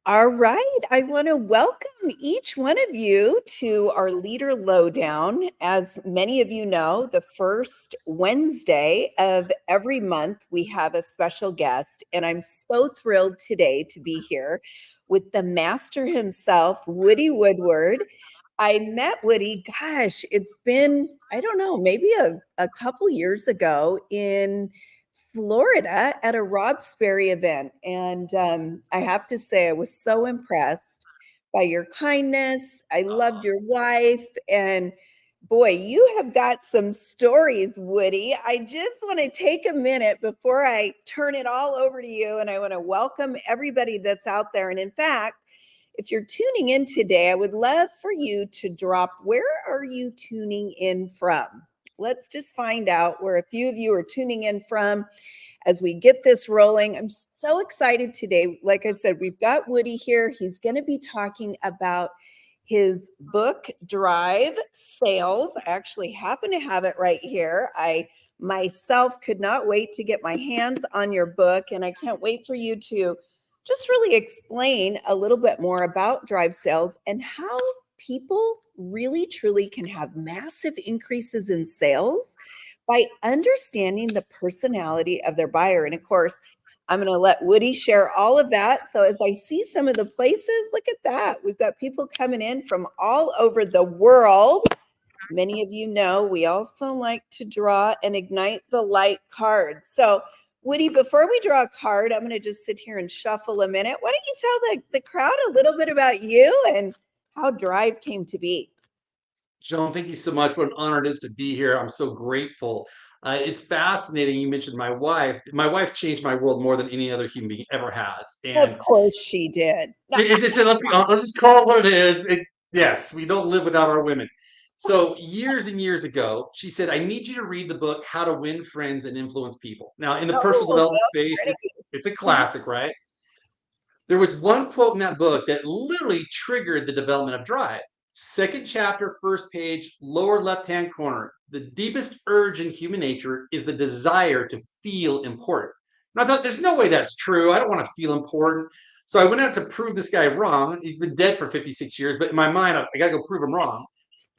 All right. I want to welcome each one of you to our Leader Lowdown. As many of you know, the first Wednesday of every month, we have a special guest. And I'm so thrilled today to be here with the master himself, Woody Woodward. I met Woody, gosh, it's been, I don't know, maybe a couple years ago in Florida at a Robsberry event. And I have to say, I was so impressed by your kindness. I loved your wife. And boy, you have got some stories, Woody. I just want to take a minute before I turn it all over to you. And I want to welcome everybody that's out there. And in fact, if you're tuning in today, I would love for you to drop where are you tuning in from? Let's just find out where a few of you are tuning in from as we get this rolling. I'm so excited today. Like I said, we've got Woody here. He's going to be talking about his book, Drive Sales. I actually happen to have it right here. I myself could not wait to get my hands on your book, and I can't wait for you to just really explain a little bit more about Drive Sales and how people really truly can have massive increases in sales by understanding the personality of their buyer. And of course, I'm going to let Woody share all of that. So as I see some of the places, look at that. We've got people coming in from all over the world. Many of you know we also like to draw and ignite the light card. So Woody, before we draw a card, I'm going to just sit here and shuffle a minute. Why don't you tell the crowd a little bit about you and how Drive came to be? Joan, thank you so much. What an honor it is to be here. I'm so grateful. It's fascinating. You mentioned my wife. My wife changed my world more than any other human being ever has. Of And course she did. let's be honest, let's just call it what it is. Yes, we don't live without our women. So years and years ago, she said, "I need you to read the book How to Win Friends and Influence People." Now, in the personal Oh, development so space, it's a pretty. classic, right? There was one quote in that book that literally triggered the development of drive. Second chapter, first page, lower left hand corner. The deepest urge in human nature is the desire to feel important. And I thought, there's no way that's true. I don't want to feel important. So I went out to prove this guy wrong. He's been dead for 56 years, but in my mind, I got to go prove him wrong.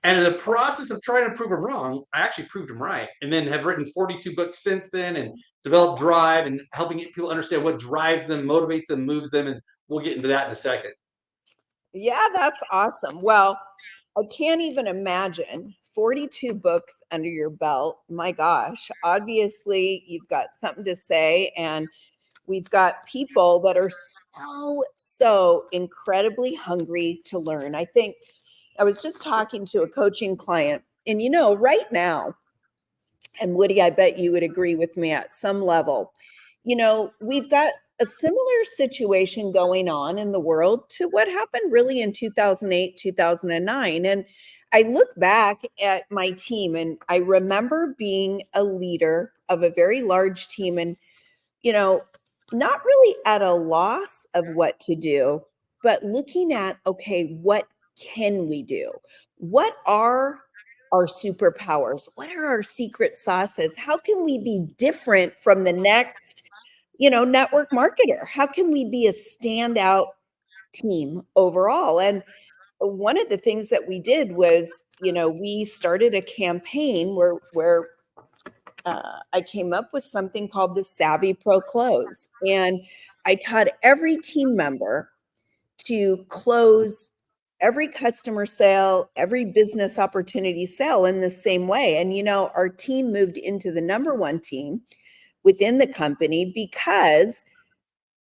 And in the process of trying to prove him wrong, I actually proved him right. And then have written 42 books since then and developed Drive and helping people understand what drives them, motivates them, moves them. And we'll get into that in a second. Yeah, that's awesome. Well, I can't even imagine 42 books under your belt. My gosh, obviously you've got something to say, and we've got people that are so incredibly hungry to learn. I think I was just talking to a coaching client, and right now, and Woody, I bet you would agree with me at some level, we've got a similar situation going on in the world to what happened really in 2008, 2009. And I look back at my team and I remember being a leader of a very large team and, you know, not really at a loss of what to do, but looking at, okay, what can we do? What are our superpowers? What are our secret sauces? How can we be different from the next, network marketer? How can we be a standout team overall? And one of the things that we did was, we started a campaign where I came up with something called the Savvy Pro Close. And I taught every team member to close every customer sale, every business opportunity sale in the same way. And, our team moved into the number one team within the company because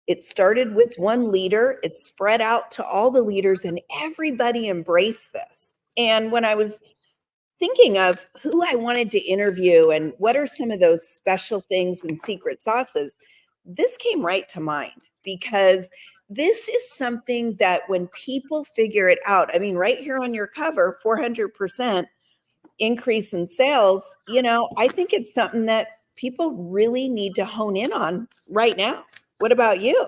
it started with one leader, it spread out to all the leaders, and everybody embraced this. And when I was thinking of who I wanted to interview and what are some of those special things and secret sauces, this came right to mind because this is something that when people figure it out, I mean, right here on your cover, 400% increase in sales, I think it's something that people really need to hone in on right now. What about you?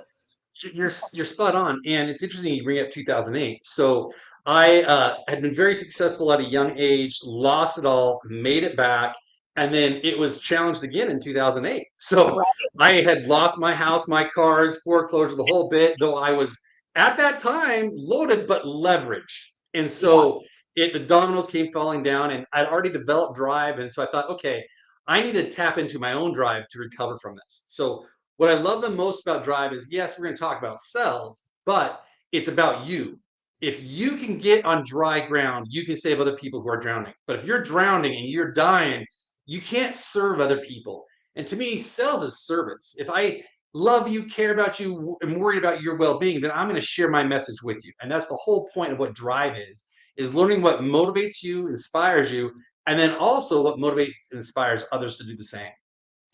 You're spot on, and it's interesting you bring up 2008. So I had been very successful at a young age, lost it all, made it back, and then it was challenged again in 2008. So Right. I had lost my house, my cars, foreclosure, the whole bit. Though I was at that time, loaded but leveraged. And so the dominoes came falling down, and I'd already developed drive. And so I thought, okay, I need to tap into my own drive to recover from this. So what I love the most about drive is, yes, we're going to talk about cells, but it's about you. If you can get on dry ground, you can save other people who are drowning. But if you're drowning and you're dying, you can't serve other people. And to me, sales is service. If I love you, care about you, and worried about your well-being, then I'm going to share my message with you. And that's the whole point of what drive is learning what motivates you, inspires you, and then also what motivates and inspires others to do the same.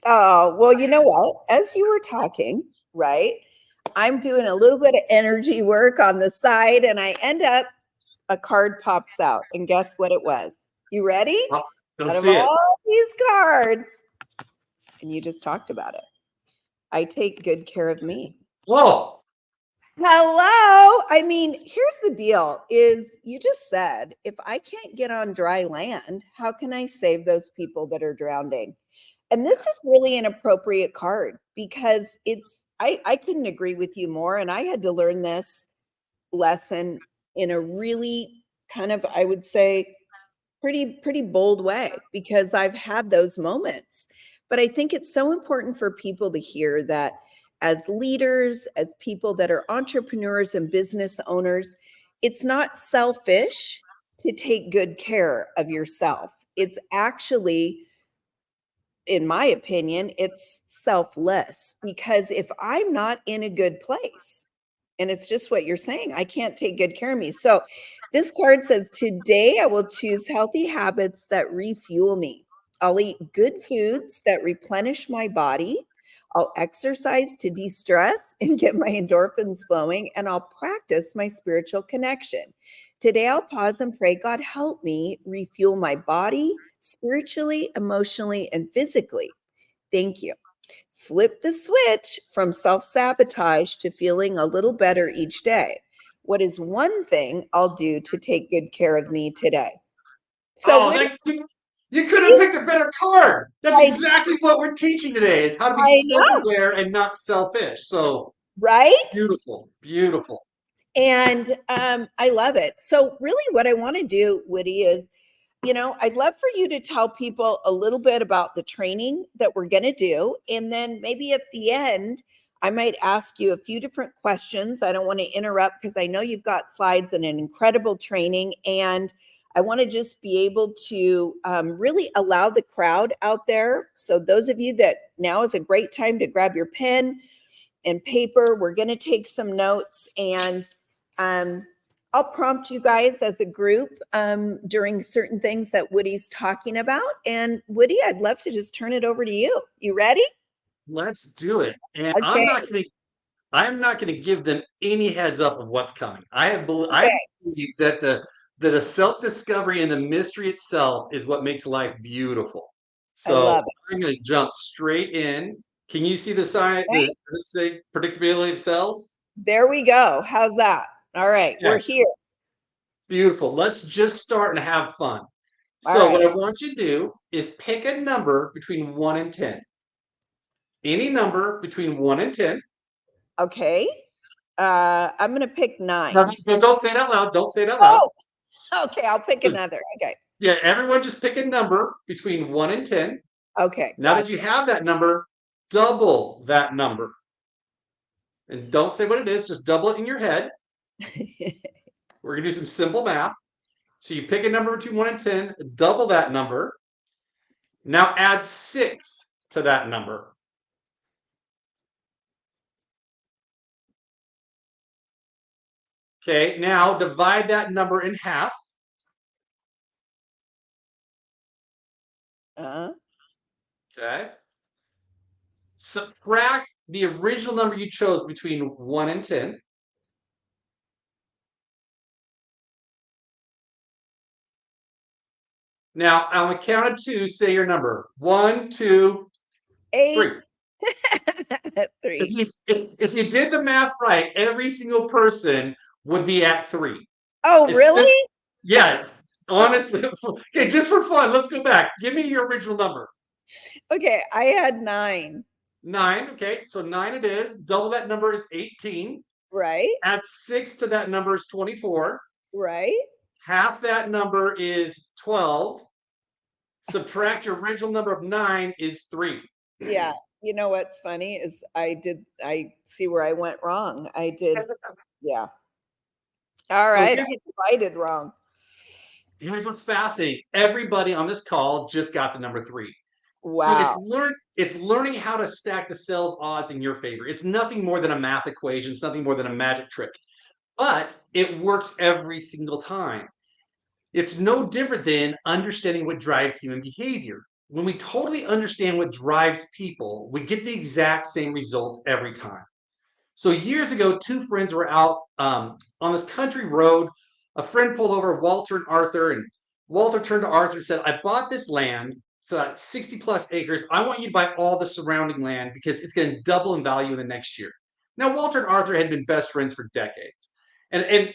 Oh, well, you know what? As you were talking, right, I'm doing a little bit of energy work on the side, and I end up, a card pops out. And guess what it was? You ready? Well, let's Out of see it. all these cards, and you just talked about it, I take good care of me. Whoa. Hello. I mean, here's the deal is you just said, if I can't get on dry land, how can I save those people that are drowning? And this is really an appropriate card because I couldn't agree with you more. And I had to learn this lesson in a really kind of, I would say, pretty bold way because I've had those moments. But I think it's so important for people to hear that as leaders, as people that are entrepreneurs and business owners, it's not selfish to take good care of yourself. It's actually, in my opinion, it's selfless because if I'm not in a good place, and it's just what you're saying, I can't take good care of me. So this card says, today I will choose healthy habits that refuel me. I'll eat good foods that replenish my body. I'll exercise to de-stress and get my endorphins flowing, and I'll practice my spiritual connection. Today I'll pause and pray, God, help me refuel my body spiritually, emotionally, and physically. Thank you. Flip the switch from self-sabotage to feeling a little better each day. What is one thing I'll do to take good care of me today? So Oh, what you could have picked a better card. That's I exactly what we're teaching today is how to be I know, self-aware and not selfish. So right? beautiful, beautiful. And I love it. So really what I want to do, Woody, is I'd love for you to tell people a little bit about the training that we're going to do. And then maybe at the end, I might ask you a few different questions. I don't want to interrupt because I know you've got slides and an incredible training. And I want to just be able to really allow the crowd out there. So, those of you that now is a great time to grab your pen and paper, we're going to take some notes and I'll prompt you guys as a group during certain things that Woody's talking about. And Woody, I'd love to just turn it over to you. You ready? Let's do it. And Okay. I'm not going to give them any heads up of what's coming. I Okay. believe that the self-discovery and the mystery itself is what makes life beautiful. I So love I'm going to jump straight in. Can you see the sign? it. Okay. Does it say predictability of cells? There we go. How's that? All right. Yeah, We're here. beautiful. Let's just start and have fun. All So what right. I want you to do is pick a number between 1 and 10. Any number between 1 and 10. Okay. I'm going to pick Now, 9. don't say it out loud. Don't say it out loud. Oh, okay. I'll pick another. Okay. Yeah, everyone just pick a number between 1 and 10. Okay. Now that you Gotcha. have that number, double that number. And don't say what it is, just double it in your head. We're going to do some simple math. So you pick a number between 1 and 10, double that number. Now add 6 to that number. Okay, now divide that number in half. uh, Okay. Subtract the original number you chose between 1 and 10. Now, on the count of 2, say your number. 1, 2, 8. 3. 3. If you did the math right, every single person would be at 3. Oh, It's really? yeah, Oh, honestly. Okay, just for fun, let's go back. Give me your original number. okay. I had 9. 9. Okay, so 9 it is. Double that number is 18. Right. Add 6 to that number is 24. Right. Half that number is 12. Subtract your original number of 9 is 3. Yeah. You know what's funny is I see where I went wrong. I did. Yeah. All So right. I divided wrong. here's what's fascinating. Everybody on this call just got the number 3. So Wow. it's learning how to stack the sales odds in your favor. It's nothing more than a math equation. It's nothing more than a magic trick, but it works every single time. It's no different than understanding what drives human behavior. When we totally understand what drives people, we get the exact same results every time. So years ago, two friends were out on this country road. A friend pulled over Walter and Arthur, and Walter turned to Arthur and said, "I bought this land. It's 60 plus acres. I want you to buy all the surrounding land because it's going to double in value in the next year." Now, Walter and Arthur had been best friends for decades. And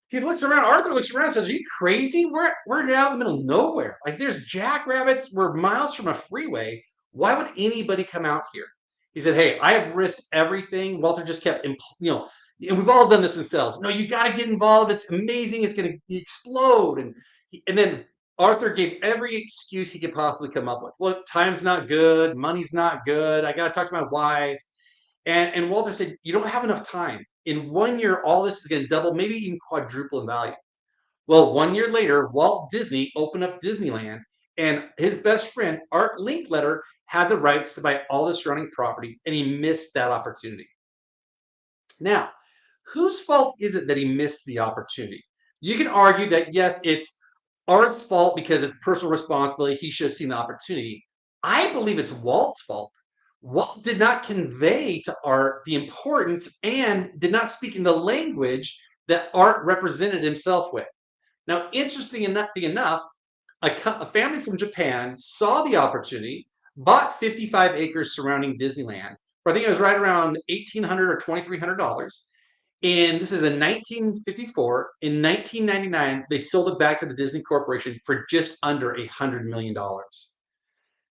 he looks around. Arthur looks around and says, "Are you crazy? We're out in the middle of nowhere. Like there's jackrabbits. We're miles from a freeway. Why would anybody come out here?" He said, "Hey, I have risked everything." Walter just kept, and we've all done this in sales. No, you got to get involved. It's amazing. It's going to explode. And then Arthur gave every excuse he could possibly come up with. Look, time's not good. Money's not good. I got to talk to my wife. And Walter said, "You don't have enough time. In 1 year, all this is going to double, maybe even quadruple in value." Well, 1 year later, Walt Disney opened up Disneyland, and his best friend, Art Linkletter, had the rights to buy all the surrounding property, and he missed that opportunity. Now, whose fault is it that he missed the opportunity? You can argue that, yes, it's Art's fault because it's personal responsibility. He should have seen the opportunity. I believe it's Walt's fault. Walt did not convey to Art the importance and did not speak in the language that Art represented himself with. Now, interesting enough, a family from Japan saw the opportunity, bought 55 acres surrounding Disneyland. For I think it was right around $1,800 or $2,300. And this is in 1954. In 1999, they sold it back to the Disney Corporation for just under $100 million.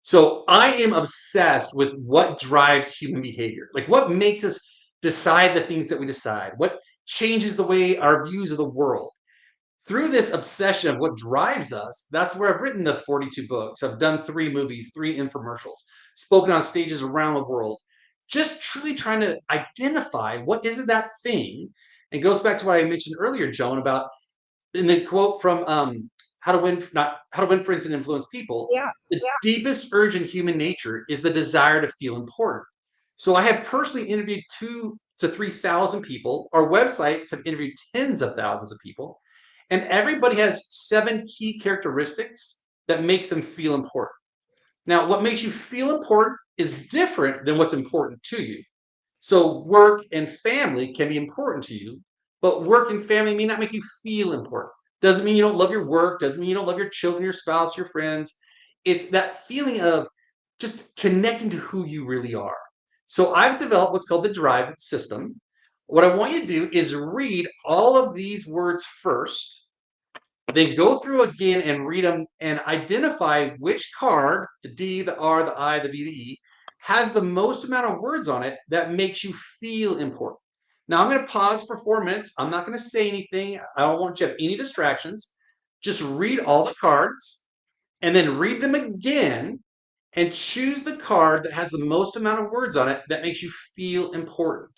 So I am obsessed with what drives human behavior. Like what makes us decide the things that we decide? What changes the way our views of the world? Through this obsession of what drives us, that's where I've written the 42 books. I've done 3 movies, 3 infomercials, spoken on stages around the world, just truly trying to identify what is it that thing. And goes back to what I mentioned earlier, Joan, about in the quote from How to Win, not How to Win Friends and Influence People. Yeah. The deepest urge in human nature is the desire to feel important. So I have personally interviewed 2 to 3,000 people. Our websites have interviewed tens of thousands of people, and everybody has 7 key characteristics that makes them feel important. Now, what makes you feel important is different than what's important to you. So work and family can be important to you, but work and family may not make you feel important. Doesn't mean you don't love your work, doesn't mean you don't love your children, your spouse, your friends. It's that feeling of just connecting to who you really are. So I've developed what's called the D.R.I.V.E system. What I want you to do is read all of these words first, then go through again and read them and identify which card, the D, the R, the I, the V, the E, has the most amount of words on it that makes you feel important. Now I'm going to pause for 4 minutes. I'm not going to say anything. I don't want you to have any distractions. Just read all the cards and then read them again and choose the card that has the most amount of words on it that makes you feel important.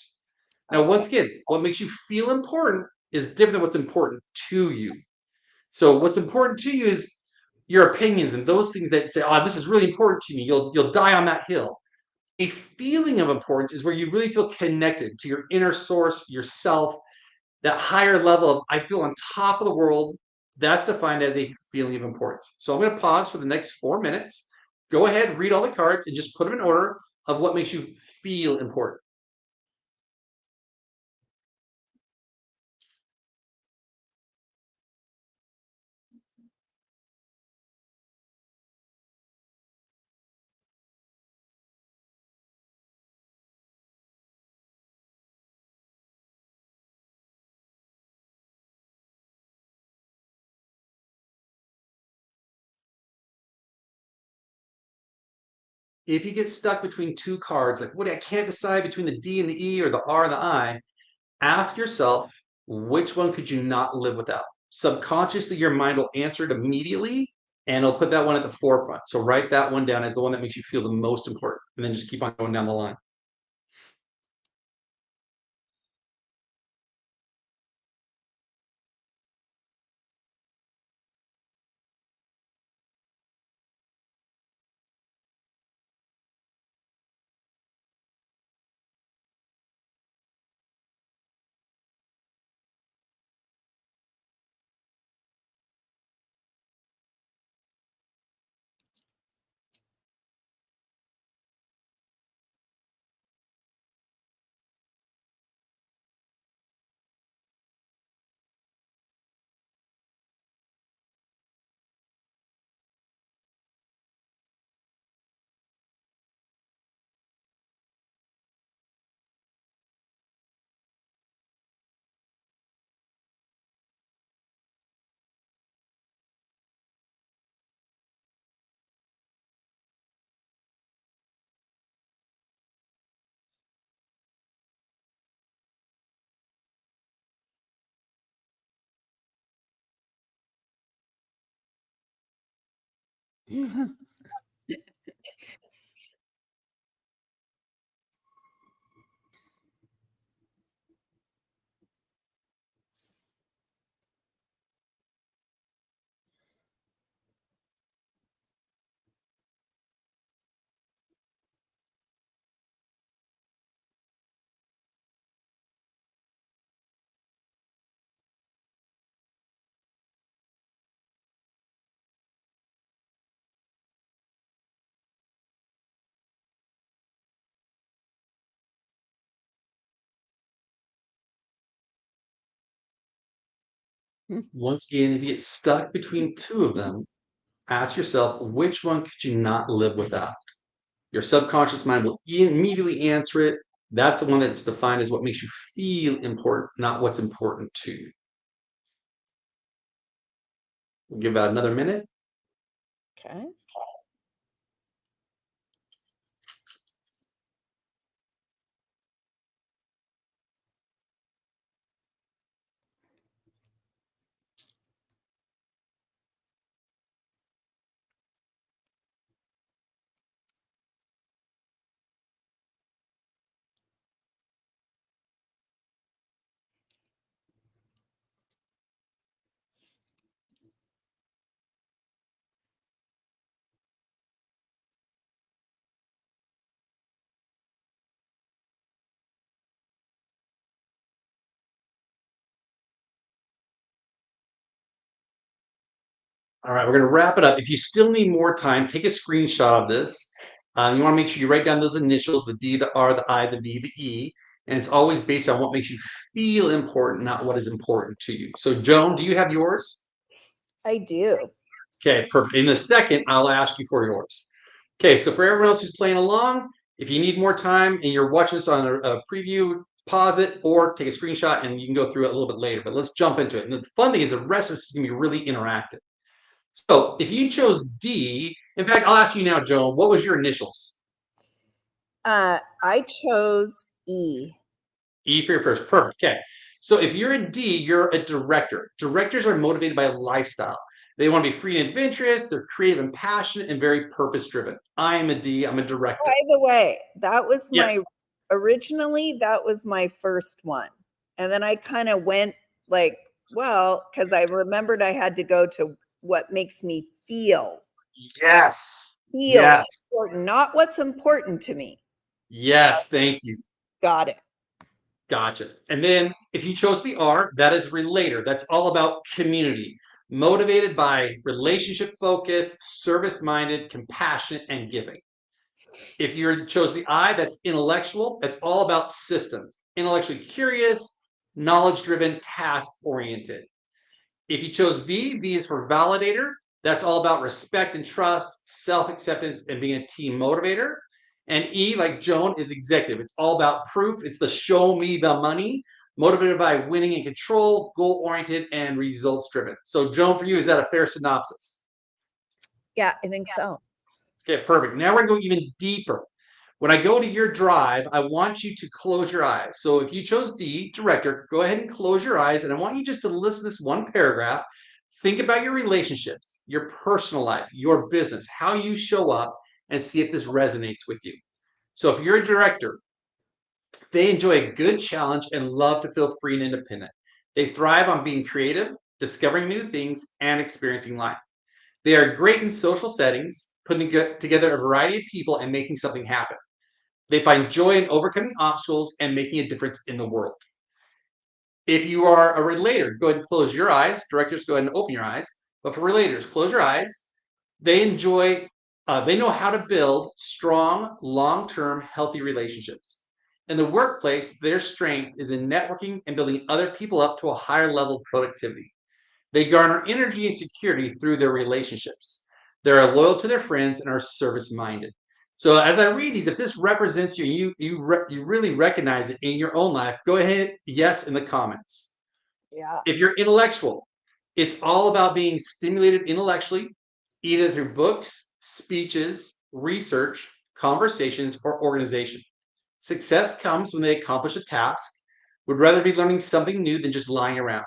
Now, Okay. once again, what makes you feel important is different than what's important to you. So what's important to you is your opinions and those things that say, "Oh, this is really important to me." You'll die on that hill. A feeling of importance is where you really feel connected to your inner source, yourself, that higher level of "I feel on top of the world." That's defined as a feeling of importance. So I'm going to pause for the next 4 minutes. Go ahead, read all the cards, and just put them in order of what makes you feel important. If you get stuck between 2 cards, like, "What, I can't decide between the D and the E or the R and the I," Ask yourself, which one could you not live without? Subconsciously, your mind will answer it immediately and it'll put that one at the forefront. So write that one down as the one that makes you feel the most important, and then just keep on going down the line. Once again, if you get stuck between two of them, ask yourself, which one could you not live without? Your subconscious mind will immediately answer it. That's the one that's defined as what makes you feel important, not what's important to you. We'll give about another minute. Okay. All right, we're going to wrap it up. If you still need more time, take a screenshot of this. You want to make sure you write down those initials, the D, the R, the I, the V, the E. And it's always based on what makes you feel important, not what is important to you. So, Joan, do you have yours? I do. Okay, perfect. In a second, I'll ask you for yours. Okay, so for everyone else who's playing along, if you need more time and you're watching this on a preview, pause it or take a screenshot and you can go through it a little bit later. But let's jump into it. And the fun thing is the rest of this is going to be really interactive. So if you chose D, in fact, I'll ask you now, Joan, what was your initials? I chose E. E for your first. Perfect. Okay. So if you're a D, you're a director. Directors are motivated by a lifestyle. They want to be free and adventurous. They're creative and passionate and very purpose driven. I am a D. I'm a director. By the way, that was my Yes. originally that was my first one. And then I kind of went like, well, because I remembered I had to go to what makes me Yes. feel Yes. important, not what's important to me. Yes. Thank you. Got it. Gotcha. And then if you chose the R, that is relator. That's all about community, motivated by relationship focus, service minded, compassionate, and giving. If you chose the I, that's intellectual. That's all about systems, intellectually curious, knowledge driven, task oriented. If you chose V, V is for validator. That's all about respect and trust, self acceptance, and being a team motivator. And E, like Joan, is executive. It's all about proof. It's the show me the money, motivated by winning and control, goal oriented, and results driven. So, Joan, for you, is that a fair synopsis? Yeah, I think so. Okay, perfect. Now we're going to go even deeper. When I go to your drive, I want you to close your eyes. So if you chose D, director, go ahead and close your eyes. And I want you just to listen to this one paragraph. Think about your relationships, your personal life, your business, how you show up, and see if this resonates with you. So if you're a director, they enjoy a good challenge and love to feel free and independent. They thrive on being creative, discovering new things, and experiencing life. They are great in social settings, putting together a variety of people and making something happen. They find joy in overcoming obstacles and making a difference in the world. If you are a relator, go ahead and close your eyes. Directors, go ahead and open your eyes. But for relators, close your eyes. They they know how to build strong, long-term, healthy relationships. In the workplace, their strength is in networking and building other people up to a higher level of productivity. They garner energy and security through their relationships. They are loyal to their friends and are service-minded. So as I read these, if this represents you, you really recognize it in your own life, go ahead, yes, in the comments. Yeah. If you're intellectual, it's all about being stimulated intellectually, either through books, speeches, research, conversations, or organization. Success comes when they accomplish a task, would rather be learning something new than just lying around.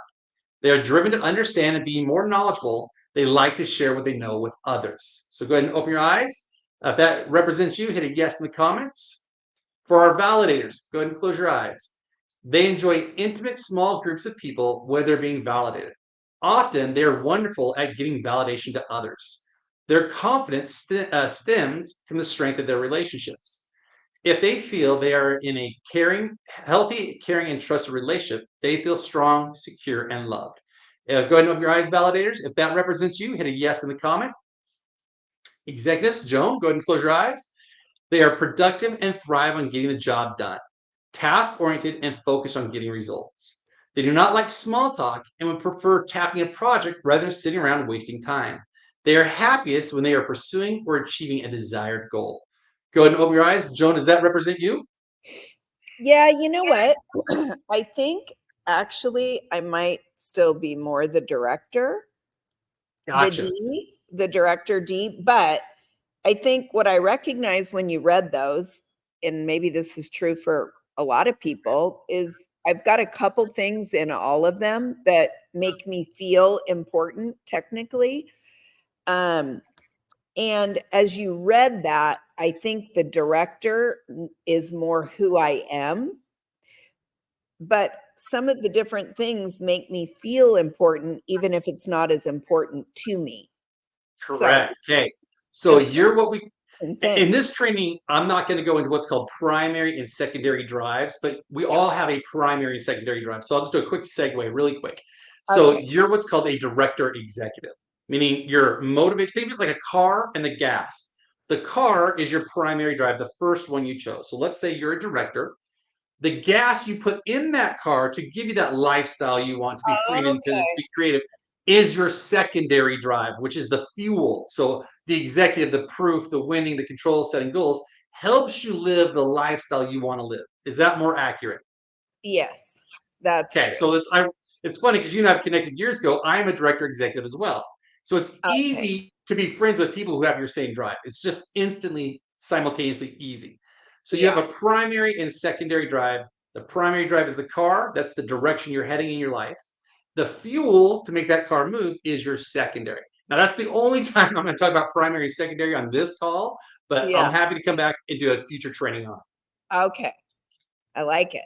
They are driven to understand and be more knowledgeable. They like to share what they know with others. So go ahead and open your eyes. If that represents you, hit a yes in the comments. For our validators, go ahead and close your eyes. They enjoy intimate small groups of people where they're being validated. Often, they are wonderful at giving validation to others. Their confidence stems from the strength of their relationships. If they feel they are in a healthy, caring, and trusted relationship, they feel strong, secure, and loved. Go ahead and open your eyes, validators. If that represents you, hit a yes in the comment. Executives, Joan, go ahead and close your eyes. They are productive and thrive on getting the job done, task-oriented and focused on getting results. They do not like small talk and would prefer tackling a project rather than sitting around and wasting time. They are happiest when they are pursuing or achieving a desired goal. Go ahead and open your eyes. Joan, does that represent you? Yeah, you know what? I think actually I might still be more the director, Gotcha. The director D, but I think what I recognize when you read those, and maybe this is true for a lot of people, is I've got a couple things in all of them that make me feel important technically. Um, and as you read that, I think the director is more who I am, but some of the different things make me feel important, even if it's not as important to me. So Correct. Okay. So it's you're what we an in thing. this training, I'm not going to go into what's called primary and secondary drives, but we Yeah. all have a primary and secondary drive. So I'll just do a quick segue really quick. So Okay. you're what's called a director executive, meaning you're motivated. Think of it like a car and the gas. The car is your primary drive, the first one you chose. So let's say you're a director. The gas you put in that car to give you that lifestyle you want to be free and independent, to Okay. be creative, is your secondary drive, which is the fuel. So the executive, the proof, the winning, the control, setting goals helps you live the lifestyle you want to live. Is that more accurate? Yes, that's Okay, true. so it's funny because you and I have connected years ago. I am a director executive as well. So it's Okay. easy to be friends with people who have your same drive. It's just instantly, simultaneously easy. So you have Yeah. a primary and secondary drive. The primary drive is the car, that's the direction you're heading in your life. The fuel to make that car move is your secondary. Now, that's the only time I'm going to talk about primary and secondary on this call, but I'm Yeah. happy to come back and do a future training on it. Okay. I like it.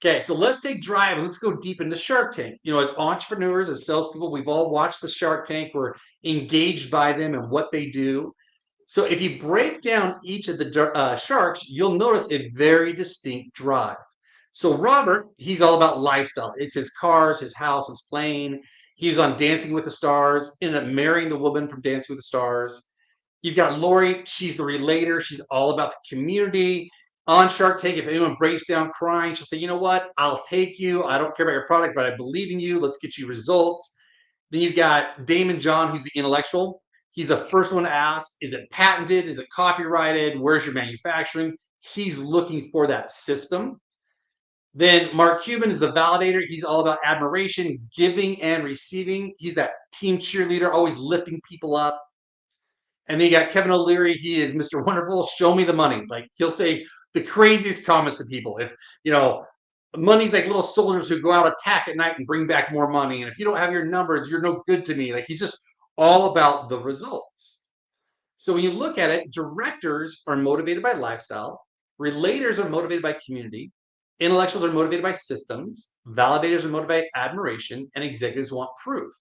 Okay, so let's take drive and let's go deep into Shark Tank. You know, as entrepreneurs, as salespeople, we've all watched the Shark Tank. We're engaged by them and what they do. So if you break down each of the sharks, you'll notice a very distinct drive. So Robert, he's all about lifestyle. It's his cars, his house, his plane. He was on Dancing with the Stars, ended up marrying the woman from Dancing with the Stars. You've got Lori. She's the relator. She's all about the community. On Shark Tank, if anyone breaks down crying, she'll say, you know what? I'll take you. I don't care about your product, but I believe in you. Let's get you results. Then you've got Damon John, who's the intellectual. He's the first one to ask, is it patented? Is it copyrighted? Where's your manufacturing? He's looking for that system. Then Mark Cuban is the validator. He's all about admiration, giving and receiving. He's that team cheerleader, always lifting people up. And then you got Kevin O'Leary. He is Mr. Wonderful. Show me the money. Like he'll say the craziest comments to people. If money's like little soldiers who go out attack at night and bring back more money. And if you don't have your numbers, you're no good to me. Like he's just all about the results. So when you look at it, directors are motivated by lifestyle, relators are motivated by community, intellectuals are motivated by systems, validators are motivated by admiration, and executives want proof.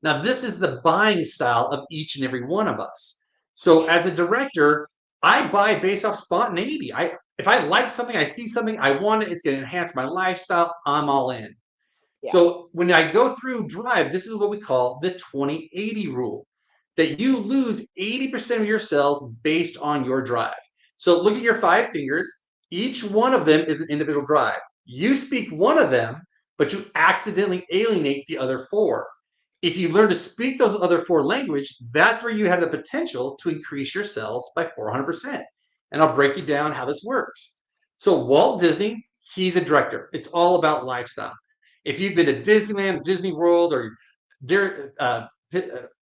Now, this is the buying style of each and every one of us. So as a director, I buy based off spontaneity. If I like something, I see something, I want it, it's going to enhance my lifestyle, I'm all in. Yeah. So when I go through Drive, this is what we call the 20-80 rule, that you lose 80% of your sales based on your drive. So look at your 5 fingers. Each one of them is an individual drive. You speak one of them, but you accidentally alienate the other 4. If you learn to speak those other 4 language, that's where you have the potential to increase your sales by 400%. And I'll break you down how this works. So Walt Disney, he's a director. It's all about lifestyle. If you've been to Disneyland, Disney World, or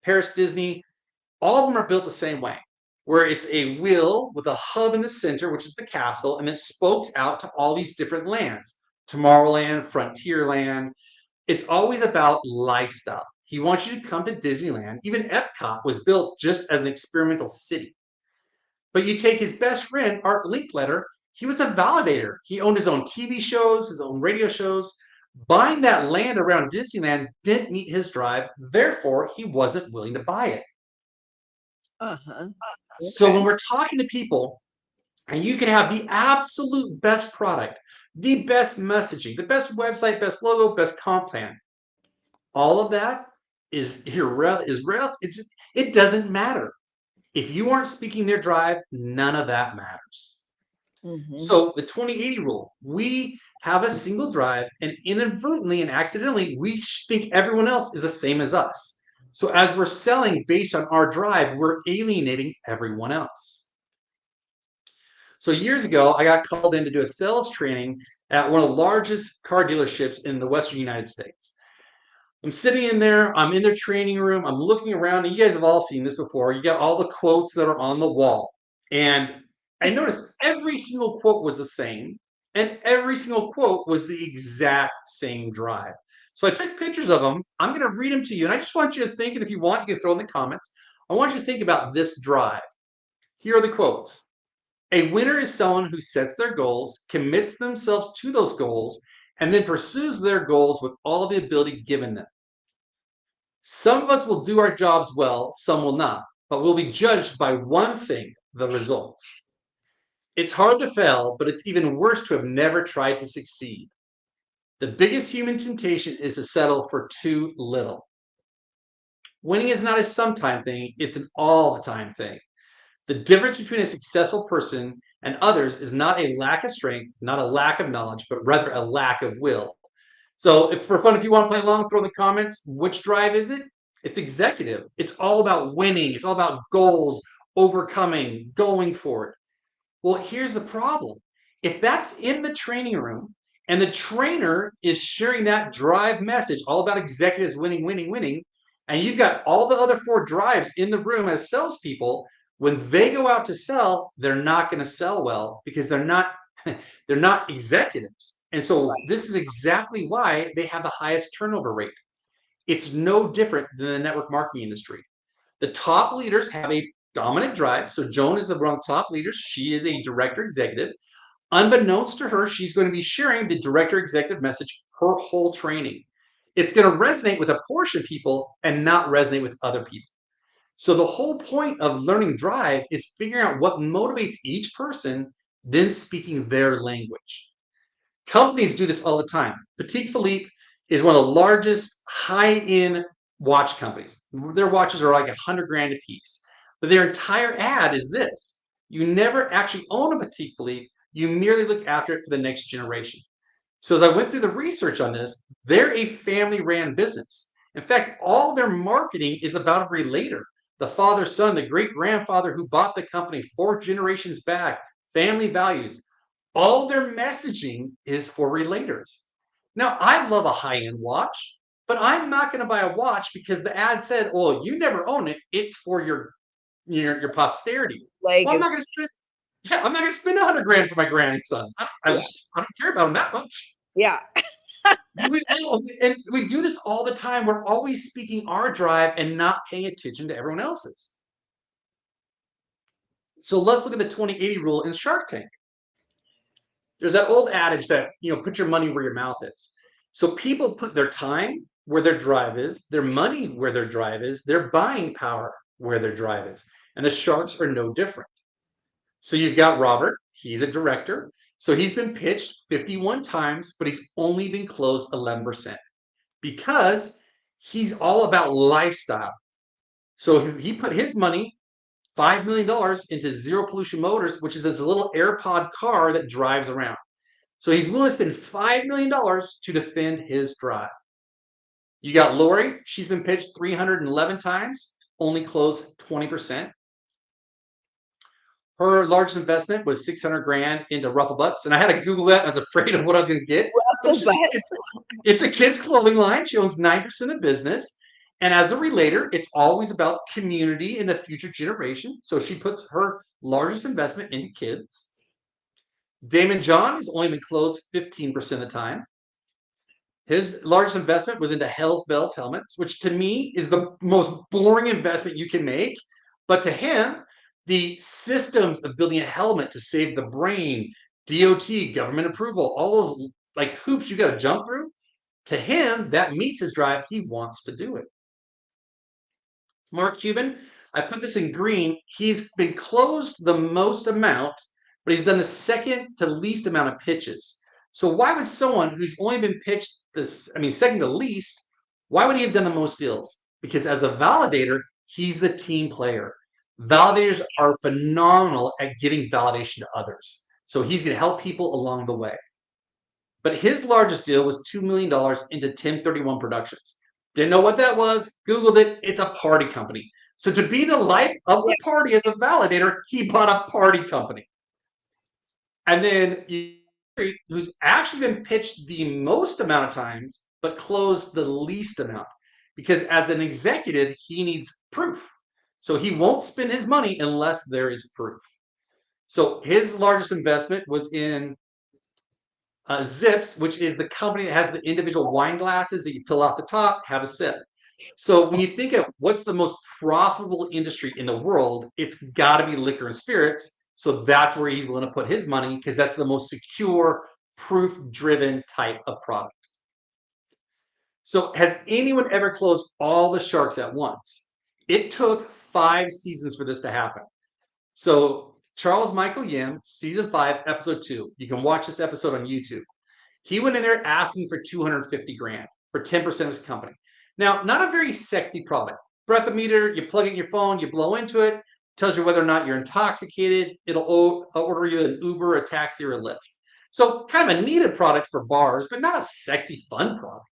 Paris Disney, all of them are built the same way, where it's a wheel with a hub in the center, which is the castle, and it spokes out to all these different lands. Tomorrowland, Frontierland. It's always about lifestyle. He wants you to come to Disneyland. Even Epcot was built just as an experimental city. But you take his best friend, Art Linkletter, he was a validator. He owned his own TV shows, his own radio shows. Buying that land around Disneyland didn't meet his drive. Therefore, he wasn't willing to buy it. Uh-huh. So Okay. when we're talking to people, and you can have the absolute best product, the best messaging, the best website, best logo, best comp plan, all of that it doesn't matter. If you aren't speaking their drive, none of that matters. Mm-hmm. So the 20-80 rule, we have a single drive, and inadvertently and accidentally, we think everyone else is the same as us. So as we're selling based on our drive, we're alienating everyone else. So years ago, I got called in to do a sales training at one of the largest car dealerships in the Western United States. I'm sitting in there, I'm in their training room, I'm looking around, and you guys have all seen this before. You got all the quotes that are on the wall. And I noticed every single quote was the same, and every single quote was the exact same drive. So I took pictures of them. I'm going to read them to you, and I just want you to think, and if you want, you can throw in the comments. I want you to think about this drive. Here are the quotes. A winner is someone who sets their goals, commits themselves to those goals, and then pursues their goals with all the ability given them. Some of us will do our jobs well, some will not, but we'll be judged by one thing, the results. It's hard to fail, but it's even worse to have never tried to succeed. The biggest human temptation is to settle for too little. Winning is not a sometime thing, it's an all the time thing. The difference between a successful person and others is not a lack of strength, not a lack of knowledge, but rather a lack of will. So, for fun, if you want to play along, throw in the comments. Which drive is it? It's executive. It's all about winning. It's all about goals, overcoming, going for it. Well, here's the problem. If that's in the training room and the trainer is sharing that drive message all about executives winning, winning, winning, and you've got all the other 4 drives in the room as salespeople, when they go out to sell, they're not going to sell well because they're not they're not executives. And so this is exactly why they have the highest turnover rate. It's no different than the network marketing industry. The top leaders have a dominant drive. So Joan is one of the top leaders. She is a director executive. Unbeknownst to her, she's going to be sharing the director executive message her whole training. It's going to resonate with a portion of people and not resonate with other people. So the whole point of learning drive is figuring out what motivates each person, then speaking their language. Companies do this all the time. Patek Philippe is one of the largest high-end watch companies. Their watches are like 100 grand a piece. But their entire ad is this. You never actually own a Patek Philippe. You merely look after it for the next generation. So as I went through the research on this, they're a family-ran business. In fact, all their marketing is about a relator. The father, son, the great-grandfather who bought the company 4 generations back, family values. All their messaging is for relators. Now, I love a high-end watch, but I'm not going to buy a watch because the ad said, well, you never own it. It's for your your posterity. Leg Well, I'm is not going to spend. Yeah, I'm not going to spend $100,000 for my grandsons. yeah, I don't care about them that much. yeah. And we do this all the time. We're always speaking our drive and not paying attention to everyone else's. So let's look at the 20/80 rule in Shark Tank. There's that old adage that, put your money where your mouth is. So people put their time where their drive is, their money where their drive is, their buying power where their drive is. And the sharks are no different. So you've got Robert, he's a director. So he's been pitched 51 times, but he's only been closed 11% because he's all about lifestyle. So he put his money, $5 million, into Zero Pollution Motors, which is this little AirPod car that drives around. So he's willing to spend $5 million to defend his drive. You got Lori, she's been pitched 311 times, only closed 20%. Her largest investment was 600 grand into Ruffle Butts. And I had to Google that. I was afraid of what I was going to get. But it's a kid's clothing line. She owns 9% of the business. And as a relator, it's always about community in the future generation. So she puts her largest investment into kids. Damon John has only been closed 15% of the time. His largest investment was into Hell's Bells helmets, which to me is the most boring investment you can make. But to him, the systems of building a helmet to save the brain, DOT, government approval, all those like hoops you got to jump through, to him, that meets his drive. He wants to do it. Mark Cuban, I put this in green. He's been closed the most amount, but he's done the second to least amount of pitches. So why would someone who's only been pitched second to least, why would he have done the most deals? Because as a validator, he's the team player. Validators are phenomenal at giving validation to others. So he's going to help people along the way. But his largest deal was $2 million into 1031 Productions. Didn't know what that was. Googled it. It's a party company. So to be the life of the party as a validator, he bought a party company. And then who's actually been pitched the most amount of times, but closed the least amount. Because as an executive, he needs proof. So he won't spend his money unless there is proof. So his largest investment was in Zips, which is the company that has the individual wine glasses that you pull off the top, have a sip. So when you think of what's the most profitable industry in the world, it's got to be liquor and spirits. So that's where he's willing to put his money because that's the most secure, proof-driven type of product. So has anyone ever closed all the sharks at once? It took 5 seasons for this to happen. So Charles Michael Yim, season 5, episode 2. You can watch this episode on YouTube. He went in there asking for 250 grand for 10% of his company. Now, not a very sexy product. Breathometer, you plug it in your phone, you blow into it, tells you whether or not you're intoxicated. It'll order you an Uber, a taxi, or a Lyft. So kind of a needed product for bars, but not a sexy, fun product.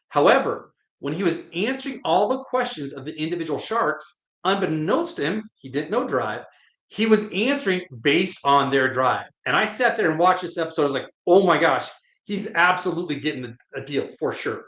However, when he was answering all the questions of the individual sharks, unbeknownst to him, he didn't know drive, he was answering based on their drive. And I sat there and watched this episode. I was like, oh my gosh, he's absolutely getting a deal for sure.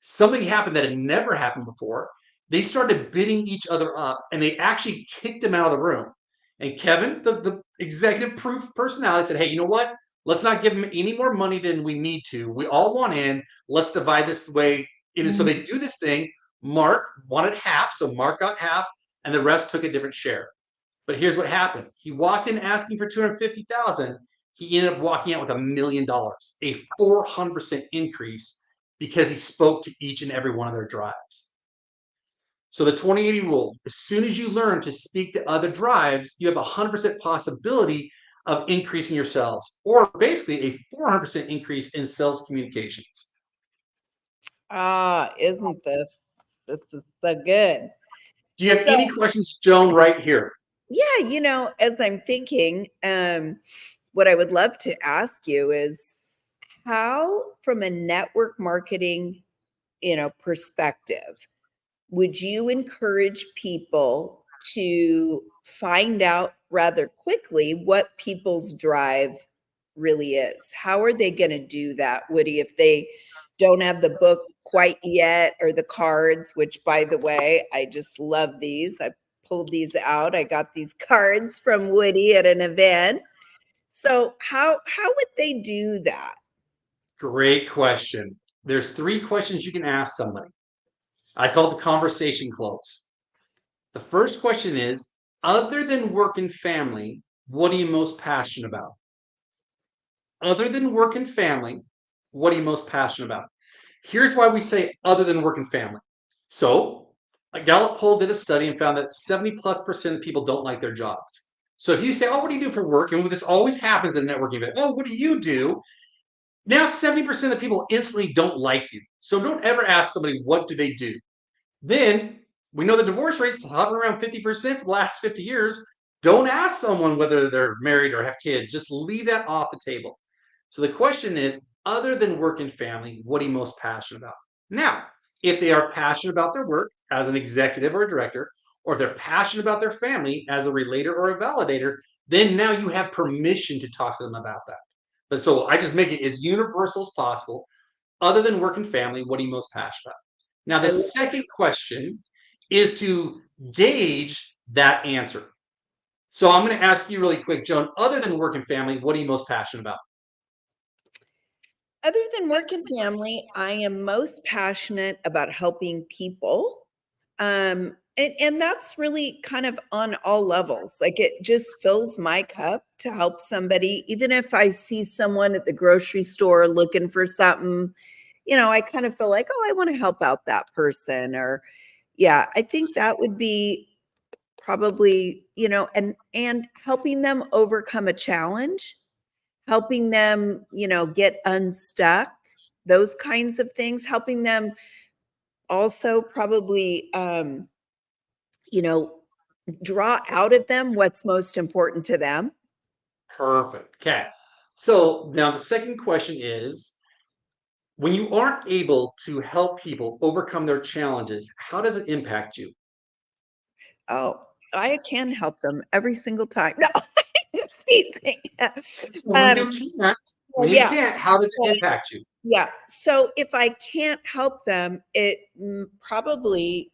Something happened that had never happened before. They started bidding each other up and they actually kicked him out of the room. And Kevin, the executive proof personality, said, hey, you know what? Let's not give him any more money than we need to. We all want in. Let's divide this way. And so they do this thing. Mark wanted half. So Mark got half and the rest took a different share. But here's what happened. He walked in asking for 250,000. He ended up walking out with $1 million, a 400% increase because he spoke to each and every one of their drives. So the 20/80 rule, as soon as you learn to speak to other drives, you have a 100% possibility of increasing your sales, or basically a 400% increase in sales communications. Isn't this is so good? Do you have any questions, Joan, right here? Yeah, as I'm thinking, what I would love to ask you is how, from a network marketing, perspective, would you encourage people to find out rather quickly what people's drive really is? How are they going to do that, Woody, if they don't have the book quite yet or the cards, which, by the way, I just love these. I pulled these out. I got these cards from Woody at an event. So how would they do that? Great question. There's 3 questions you can ask somebody. I call it the conversation close. The first question is, other than work and family, what are you most passionate about? Other than work and family, what are you most passionate about? Here's why we say other than work and family. So, a Gallup poll did a study and found that 70+% of people don't like their jobs. So if you say, oh, what do you do for work? And this always happens in networking, but, oh, what do you do? Now 70% of people instantly don't like you. So don't ever ask somebody, what do they do? Then we know the divorce rate's hovering around 50% for the last 50 years. Don't ask someone whether they're married or have kids. Just leave that off the table. So the question is, other than work and family, what are you most passionate about? Now, if they are passionate about their work as an executive or a director, or if they're passionate about their family as a relator or a validator, then now you have permission to talk to them about that. But so I just make it as universal as possible. Other than work and family, what are you most passionate about? Now, the second question is to gauge that answer. So I'm going to ask you really quick, Joan, other than work and family, what are you most passionate about? Other than work and family, I am most passionate about helping people. And that's really kind of on all levels. Like it just fills my cup to help somebody. Even if I see someone at the grocery store looking for something, I kind of feel like, oh, I want to help out that person. Or yeah, I think that would be probably, and helping them overcome a challenge, helping them, get unstuck, those kinds of things, helping them also probably, you know, draw out of them what's most important to them. Perfect. Okay. So now the second question is, when you aren't able to help people overcome their challenges, how does it impact you? Oh, I can help them every single time. No, just teasing. So Um, when well, you yeah, can't, how does it but impact you? yeah. So if I can't help them, probably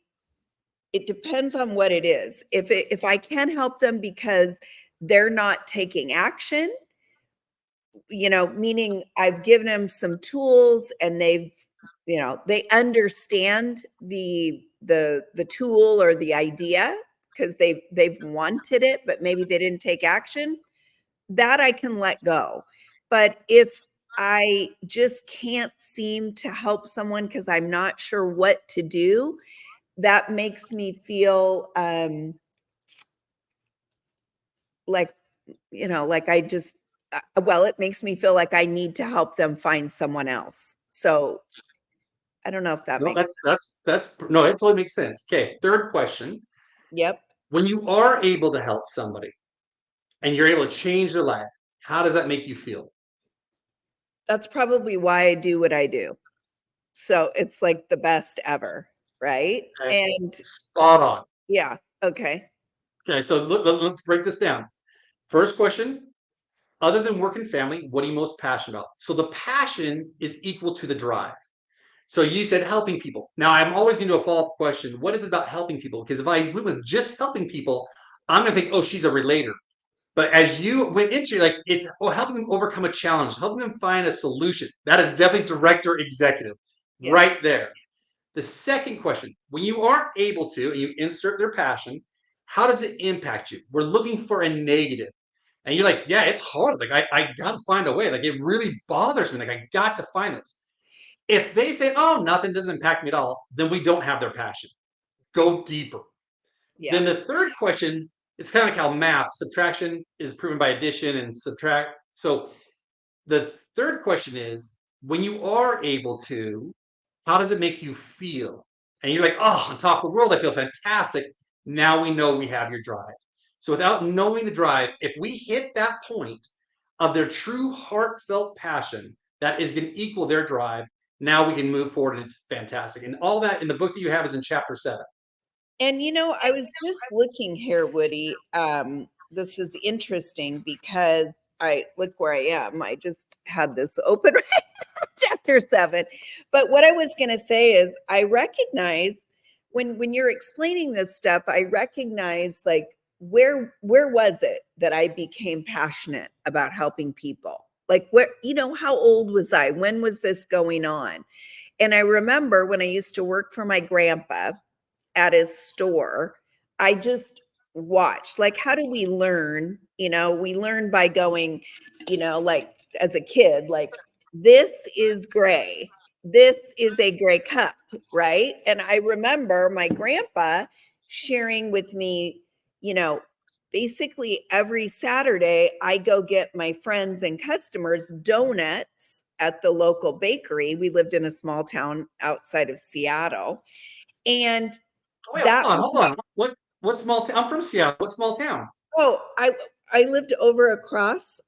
it depends on what it is. If I can help them because they're not taking action, meaning I've given them some tools and they understand the tool or the idea because they've wanted it, but maybe they didn't take action, that I can let go. But if I just can't seem to help someone because I'm not sure what to do, that makes me feel like like I just well, it makes me feel like I need to help them find someone else. So I don't know if that No, makes that's sense. that's that's no, it totally makes sense. Okay, third question. Yep. When you are able to help somebody and you're able to change their life, how does that make you feel? That's probably why I do what I do. So it's like the best ever, right? Okay, And spot on. yeah, okay. Okay, so let's break this down. First question, other than work and family, what are you most passionate about? So the passion is equal to the drive. So you said helping people. Now I'm always going to do a follow-up question. What is it about helping people? Because if I went with just helping people, I'm going to think, oh, she's a relator. But as you went into like it's helping them overcome a challenge, helping them find a solution. That is definitely director executive Yeah. right there. The second question, when you aren't able to and you insert their passion, how does it impact you? We're looking for a negative. And you're like, yeah, it's hard. Like I got to find a way. Like it really bothers me. Like I got to find this. If they say, oh, nothing doesn't impact me at all, then we don't have their passion. Go deeper. Yeah. Then the third question, it's kind of like how math subtraction is proven by addition and subtract. So the third question is, when you are able to, how does it make you feel? And you're like, oh, on top of the world, I feel fantastic. Now we know we have your drive. So without knowing the drive, if we hit that point of their true heartfelt passion that is going to equal their drive, now we can move forward and it's fantastic. And all that in the book that you have is in chapter 7. And I was just looking here, Woody. This is interesting because I look where I am. I just had this open chapter 7. But what I was going to say is I recognize when you're explaining this stuff, I recognize like where was it that I became passionate about helping people? Like where, how old was I? When was this going on? And I remember when I used to work for my grandpa at his store, I just watched, like, how do we learn? We learn by going, like as a kid, like, this is gray. This is a gray cup, right? And I remember my grandpa sharing with me, you know, basically every Saturday, I go get my friends and customers donuts at the local bakery. We lived in a small town outside of Seattle. And Oh, wait, that was hold on. What small town? I'm from Seattle. What small town? oh, I lived over across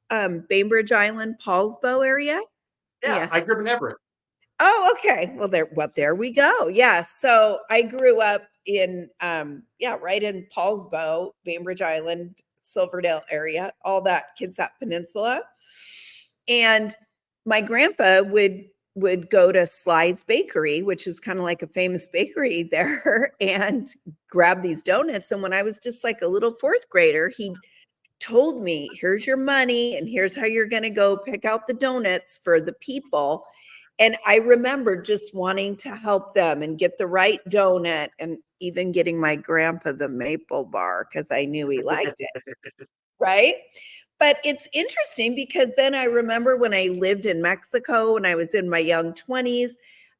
Bainbridge Island, Paulsbo area. Yeah, Yeah. I grew up in Everett. Oh, okay. Well, there we go. Yeah. So I grew up in right in Paulsbo, Bainbridge Island, Silverdale area, all that Kitsap Peninsula. And my grandpa would go to Sly's Bakery, which is kind of like a famous bakery there, and grab these donuts. And when I was just like a little fourth grader, he told me, here's your money, and here's how you're going to go pick out the donuts for the people. And I remember just wanting to help them and get the right donut, and even getting my grandpa the maple bar because I knew he liked it. Right. But it's interesting because then I remember when I lived in Mexico when I was in my young 20s,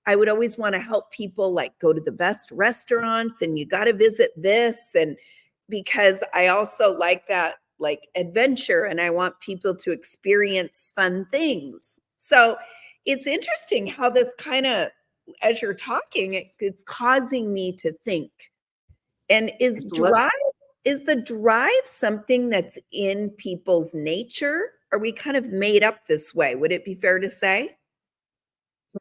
I would always want to help people like go to the best restaurants and you got to visit this. And because I also like that like adventure and I want people to experience fun things. So it's interesting how this kind of, as you're talking, it's causing me to think. And So let's is the drive something that's in people's nature? Are we kind of made up this way? Would it be fair to say?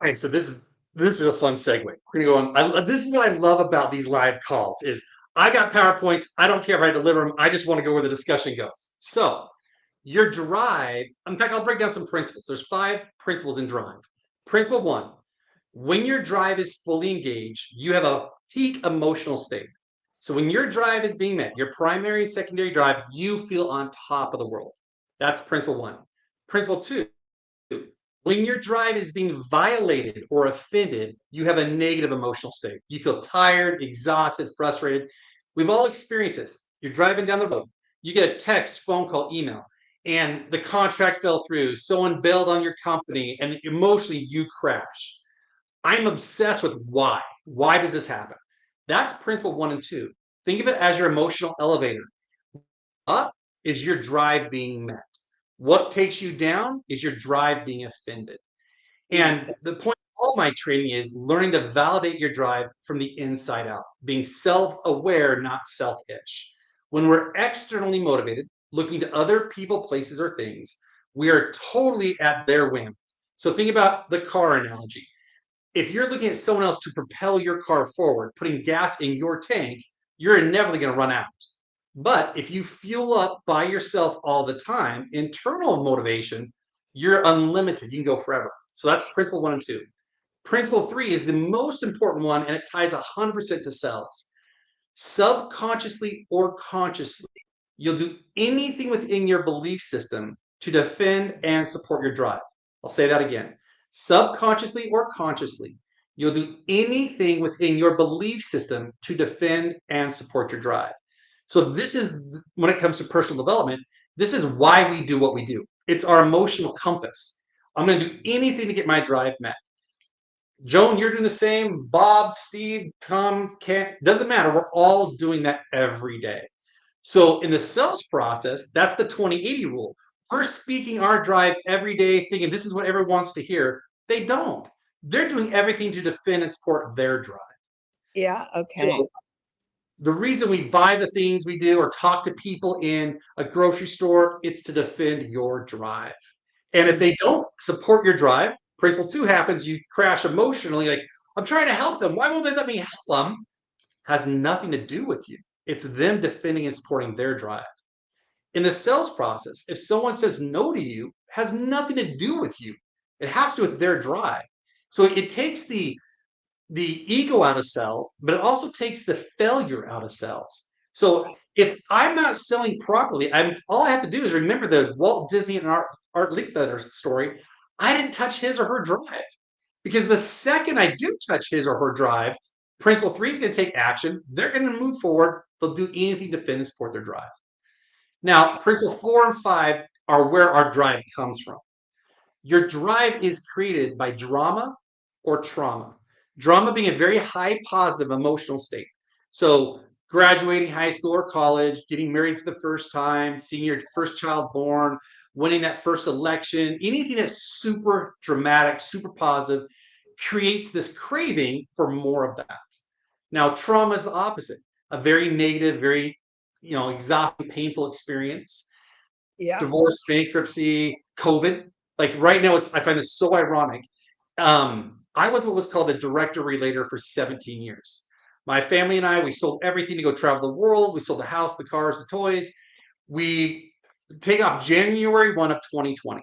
Okay, so this is a fun segue. We're gonna go on. This is what I love about these live calls is I got PowerPoints. I don't care if I deliver them. I just want to go where the discussion goes. So your drive, in fact, I'll break down some principles. There's 5 principles in drive. Principle 1, when your drive is fully engaged, you have a peak emotional state. So when your drive is being met, your primary and secondary drive, you feel on top of the world. That's principle 1. Principle 2, when your drive is being violated or offended, you have a negative emotional state. You feel tired, exhausted, frustrated. We've all experienced this. You're driving down the road, you get a text, phone call, email, and the contract fell through. Someone bailed on your company, and emotionally you crash. I'm obsessed with why. Why does this happen? That's principle 1 and 2. Think of it as your emotional elevator. Up is your drive being met. What takes you down is your drive being offended. Beautiful. And the point of all my training is learning to validate your drive from the inside out, being self aware, not selfish. When we're externally motivated, looking to other people, places, or things, we are totally at their whim. So think about the car analogy. If you're looking at someone else to propel your car forward, putting gas in your tank, you're inevitably going to run out. But if you fuel up by yourself all the time, internal motivation, you're unlimited. You can go forever. So that's principle 1 and 2. Principle 3 is the most important one, and it ties 100% to sales. Subconsciously or consciously, you'll do anything within your belief system to defend and support your drive. I'll say that again. Subconsciously or consciously, you'll do anything within your belief system to defend and support your drive. So this is, when it comes to personal development, this is why we do what we do. It's our emotional compass. I'm going to do anything to get my drive met. Joan, you're doing the same. Bob, Steve, Tom, Ken, doesn't matter. We're all doing that every day. So in the sales process, that's the 20-80 rule. We're speaking our drive every day, thinking this is what everyone wants to hear. They don't. They're doing everything to defend and support their drive. Yeah. Okay. So the reason we buy the things we do or talk to people in a grocery store, it's to defend your drive. And if they don't support your drive, principle 2 happens, you crash emotionally, like, I'm trying to help them. Why won't they let me help them? Has nothing to do with you. It's them defending and supporting their drive. In the sales process, if someone says no to you, has nothing to do with you. It has to do with their drive. So it takes the the ego out of sales, but it also takes the failure out of sales. So Right. if I'm not selling properly, all I have to do is remember the Walt Disney and Art Linkletter story. I didn't touch his or her drive, because the second I do touch his or her drive, principle three is going to take action. They're going to move forward. They'll do anything to finish support their drive. Now, principle 4 and 5 are where our drive comes from. Your drive is created by drama or trauma. Drama being a very high positive emotional state. So, graduating high school or college, getting married for the first time, seeing your first child born, winning that first election, anything that's super dramatic, super positive, creates this craving for more of that. Now, trauma is the opposite, a very negative, very exhausting, painful experience. Yeah. Divorce, bankruptcy, COVID. Like right now, I find this so ironic. I was what was called a director relator for 17 years. My family and I, we sold everything to go travel the world. We sold the house, the cars, the toys. We take off January 1 of 2020.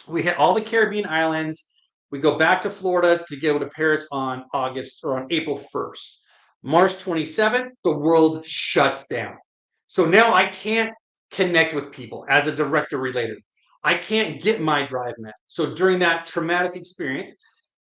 We hit all the Caribbean islands. We go back to Florida to go to Paris on April 1st. March 27th, the world shuts down. So now I can't connect with people as a director related. I can't get my drive met. So during that traumatic experience,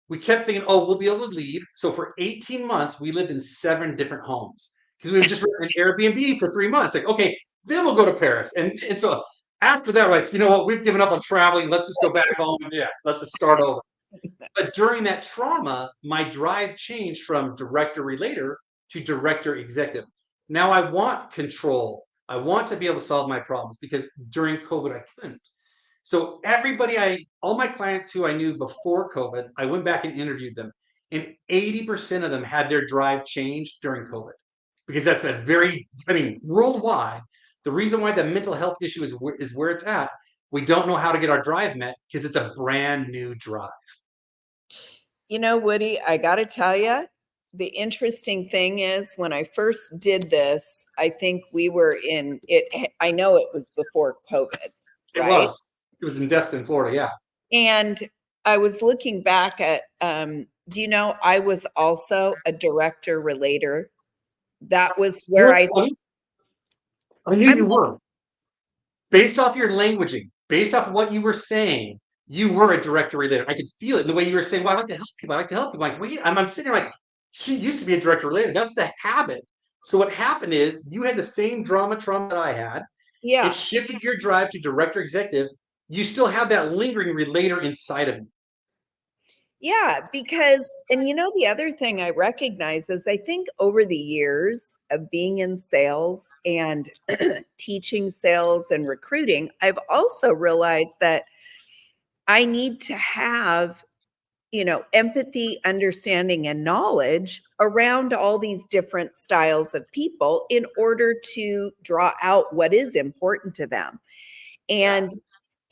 we kept thinking, oh, we'll be able to leave. So for 18 months, we lived in 7 different homes because we would just rent an Airbnb for 3 months. Like, okay, then we'll go to Paris. And so after that, we're like, you know what, we've given up on traveling. Let's just go back home. And yeah, let's just start over. But during that trauma, my drive changed from director relator to director executive. Now I want control. I want to be able to solve my problems because during COVID, I couldn't. So all my clients who I knew before COVID, I went back and interviewed them, and 80% of them had their drive changed during COVID, because that's worldwide. The reason why the mental health issue is where it's at. We don't know how to get our drive met because it's a brand new drive. Woody, I got to tell you, the interesting thing is when I first did this, I think we were in it. I know it was before COVID, right? It was in Destin, Florida. Yeah. And I was looking back at, I was also a director relator. That was You know where what's funny? I knew I'm you were. Based off your languaging, based off what you were saying, you were a director relator. I could feel it in the way you were saying, well, I like to help people. I like to help people. I'm like, wait, I'm sitting there like, she used to be a director relator. That's the habit. So what happened is you had the same trauma that I had. It yeah. shifted your drive to director executive. You still have that lingering relator inside of you. Yeah, because, and the other thing I recognize is I think over the years of being in sales and teaching sales and recruiting, I've also realized that I need to have, empathy, understanding, and knowledge around all these different styles of people in order to draw out what is important to them. And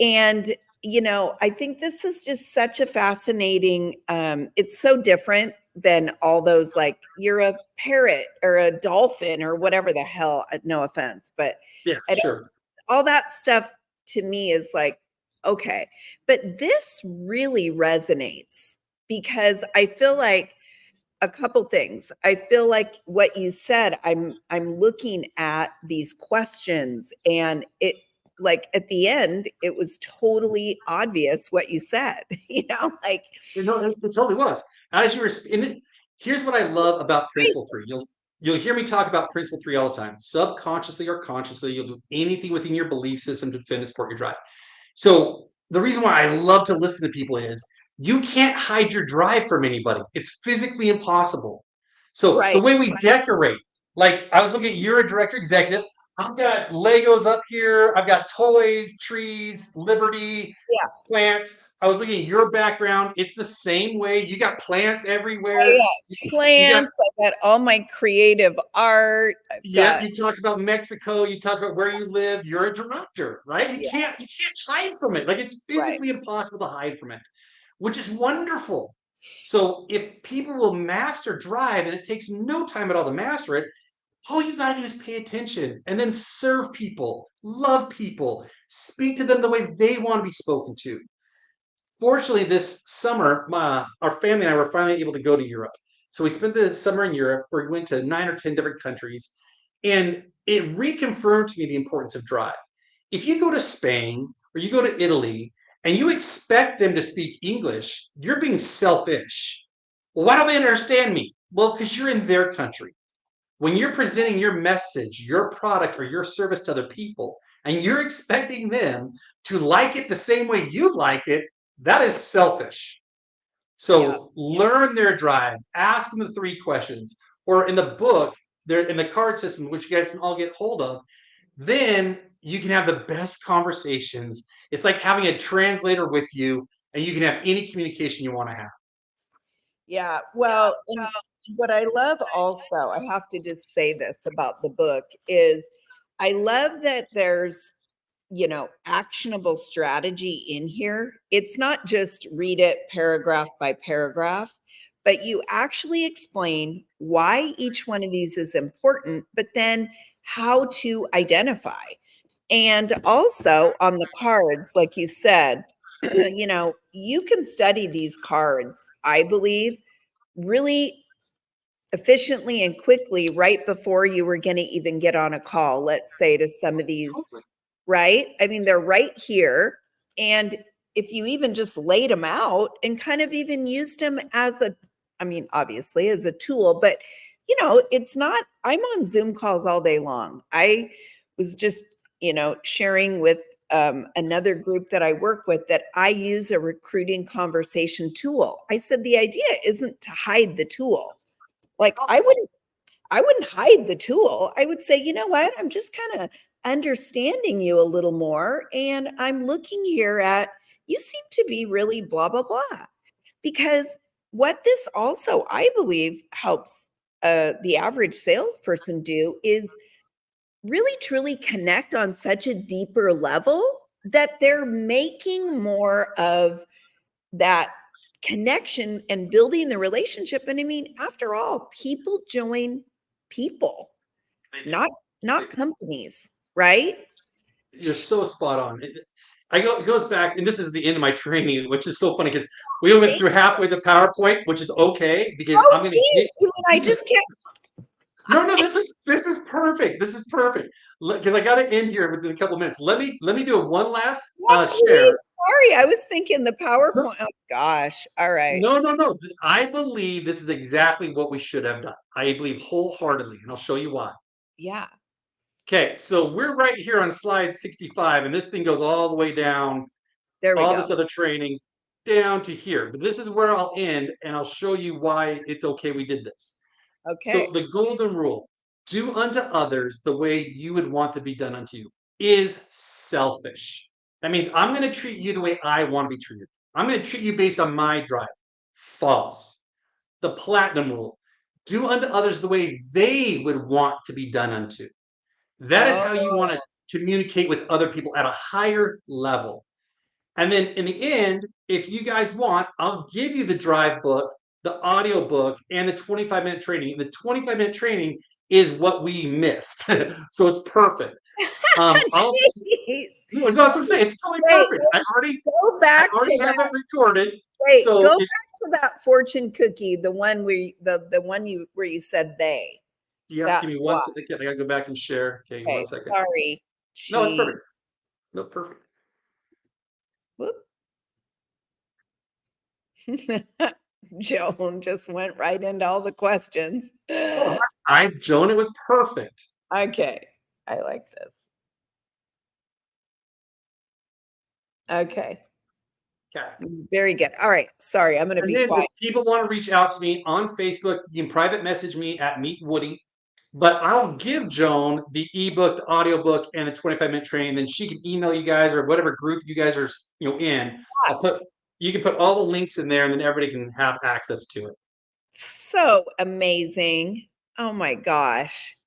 and I think this is just such a fascinating, it's so different than all those, like, you're a parrot or a dolphin or whatever the hell, no offense, but Yeah, I don't, sure. all that stuff to me is like, okay, but this really resonates because I feel like a couple things. I feel like what you said, I'm looking at these questions, and it, like, at the end, it was totally obvious what you said, like, It totally was. As you were, here's what I love about Principle Three. You'll hear me talk about Principle Three all the time. Subconsciously or consciously, you'll do anything within your belief system to defend and support your drive. So the reason why I love to listen to people is you can't hide your drive from anybody. It's physically impossible. So the right. way we decorate, like I was looking at, you're a director executive. I've got Legos up here. I've got toys, trees, liberty, Yeah. plants. I was looking at your background. It's the same way. You got plants I everywhere. got You got plants, I got all my creative art, I've Yeah, got, you talked about Mexico, you talked about where you live. You're a director, right? You yeah, can't hide from it. Like it's right. physically impossible to hide from it, which is wonderful. So if people will master drive, and it takes no time at all to master it, all you gotta do is pay attention and then serve people, love people, speak to them the way they want to be spoken to. fortunately, this summer, our family and I were finally able to go to Europe. So we spent the summer in Europe, where we went to 9 or 10 different countries, and it reconfirmed to me the importance of drive. If you go to Spain or you go to Italy and you expect them to speak English, you're being selfish. Well, why don't they understand me? Well, because you're in their country. When you're presenting your message, your product, or your service to other people, and you're expecting them to like it the same way you like it, that is selfish. Yeah. So learn their drive, ask them the 3 questions, or in the book, they're in the card system, which you guys can all get hold of. Then you can have the best conversations. It's like having a translator with you, and you can have any communication you want to have. Yeah. Well, and what I love also, I have to just say this about the book is I love that there's, actionable strategy in here. It's not just read it paragraph by paragraph, but you actually explain why each one of these is important, but then how to identify. And also on the cards, like you said, you can study these cards, I believe, really efficiently and quickly right before you were going to even get on a call, let's say, to some of these, right? I mean, they're right here. And if you even just laid them out and kind of even used them as obviously as a tool, but it's not, I'm on Zoom calls all day long. I was just, sharing with another group that I work with that I use a recruiting conversation tool. I said, the idea isn't to hide the tool. Like I wouldn't hide the tool. I would say, you know what? I'm just kind of understanding you a little more. And I'm looking here at, you seem to be really blah, blah, blah. Because what this also, I believe, helps the average salesperson do is really truly connect on such a deeper level that they're making more of that connection and building the relationship. And I mean, after all, people join people, not companies, right? You're so spot on. It goes back, and this is the end of my training, which is so funny because we went through halfway the PowerPoint, which is okay because Oh I'm going to geez, get you and I just can't. no. This is perfect. This is perfect because I got to end here within a couple of minutes. Let me do one last Yeah, share. please. Sorry, I was thinking the PowerPoint. Oh gosh. All right. No. I believe this is exactly what we should have done. I believe wholeheartedly, and I'll show you why. Yeah. Okay, so we're right here on slide 65, and this thing goes all the way down, There we all go. this other training down to here. But this is where I'll end, and I'll show you why it's okay we did this. Okay. So the golden rule, do unto others the way you would want to be done unto you, is selfish. That means I'm going to treat you the way I want to be treated. I'm going to treat you based on my drive. False. The platinum rule, do unto others the way they would want to be done unto. That is how you want to Oh, communicate with other people at a higher level. And then in the end, if you guys want, I'll give you the drive book, the audio book, and the 25-minute training. And the 25-minute training is what we missed. So it's perfect. I'll jeez. no, that's what I'm saying. It's totally Wait, perfect. go I back already to have that. it recorded. Wait, go So it's back to that fortune cookie, the one where the one you where you said they. you have to That give me one what? second. I gotta go back and share. Okay, one Okay, second. sorry. No, it's Gee. perfect. No, perfect. Whoop. Joan just went right into all the questions. Oh, Joan, it was perfect. Okay, I like this. Okay, Okay. very good. All right, sorry, I'm gonna And be then if quiet. people want to reach out to me on Facebook, you can private message me at Meet Woody. But I'll give Joan the ebook, the audiobook, and the 25-minute training. Then she can email you guys or whatever group you guys are, in. You can put all the links in there, and then everybody can have access to it. So amazing. Oh my gosh.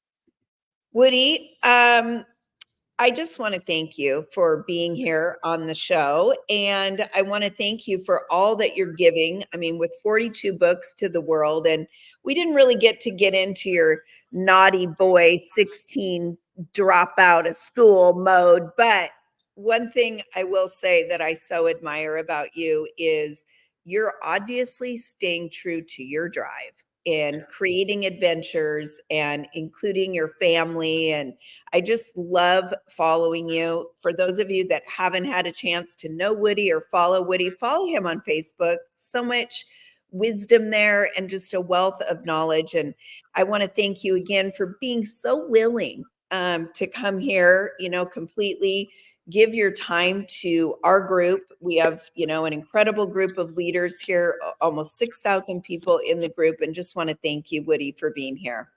Woody, I just want to thank you for being here on the show. And I want to thank you for all that you're giving. I mean, with 42 books to the world, and we didn't really get into your naughty boy 16 drop out of school mode, but one thing I will say that I so admire about you is you're obviously staying true to your drive and creating adventures and including your family. And I just love following you. For those of you that haven't had a chance to know Woody or follow him on Facebook. So much wisdom there and just a wealth of knowledge. And I want to thank you again for being so willing to come here, completely give your time to our group. We have, an incredible group of leaders here, almost 6,000 people in the group, and just want to thank you, Woody, for being here.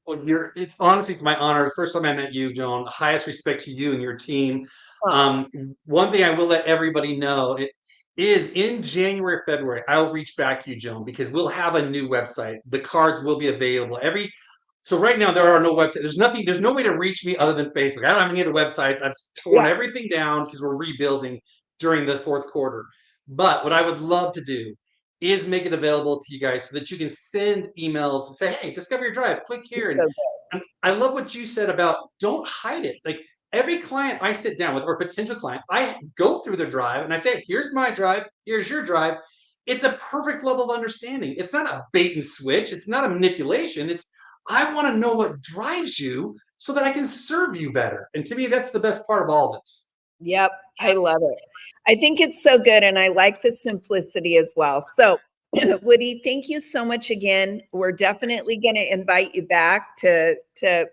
Well, it's honestly, it's my honor. The first time I met you, Joan, highest respect to you and your team. One thing I will let everybody know, it is in January, February, I'll reach back to you, Joan, because we'll have a new website. The cards will be available. So right now there are no websites. There's no way to reach me other than Facebook. I don't have any other websites. I've torn everything down because we're rebuilding during the fourth quarter. But what I would love to do is make it available to you guys so that you can send emails and say, hey, discover your drive, click here. And I love what you said about don't hide it. Like every client I sit down with or potential client, I go through their drive and I say, here's my drive, here's your drive. It's a perfect level of understanding. It's not a bait and switch. It's not a manipulation. I want to know what drives you so that I can serve you better. And to me, that's the best part of all this. Yep, I love it. I think it's so good, and I like the simplicity as well. So, Woody, thank you so much again. We're definitely going to invite you back to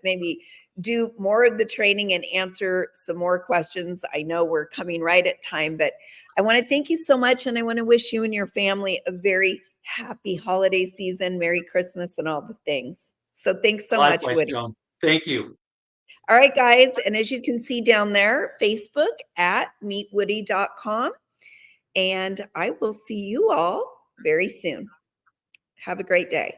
maybe do more of the training and answer some more questions. I know we're coming right at time, but I want to thank you so much, and I want to wish you and your family a very happy holiday season, Merry Christmas, and all the things. So thanks so much, Woody. John. Thank you. All right, guys. And as you can see down there, Facebook at meetwoody.com. And I will see you all very soon. Have a great day.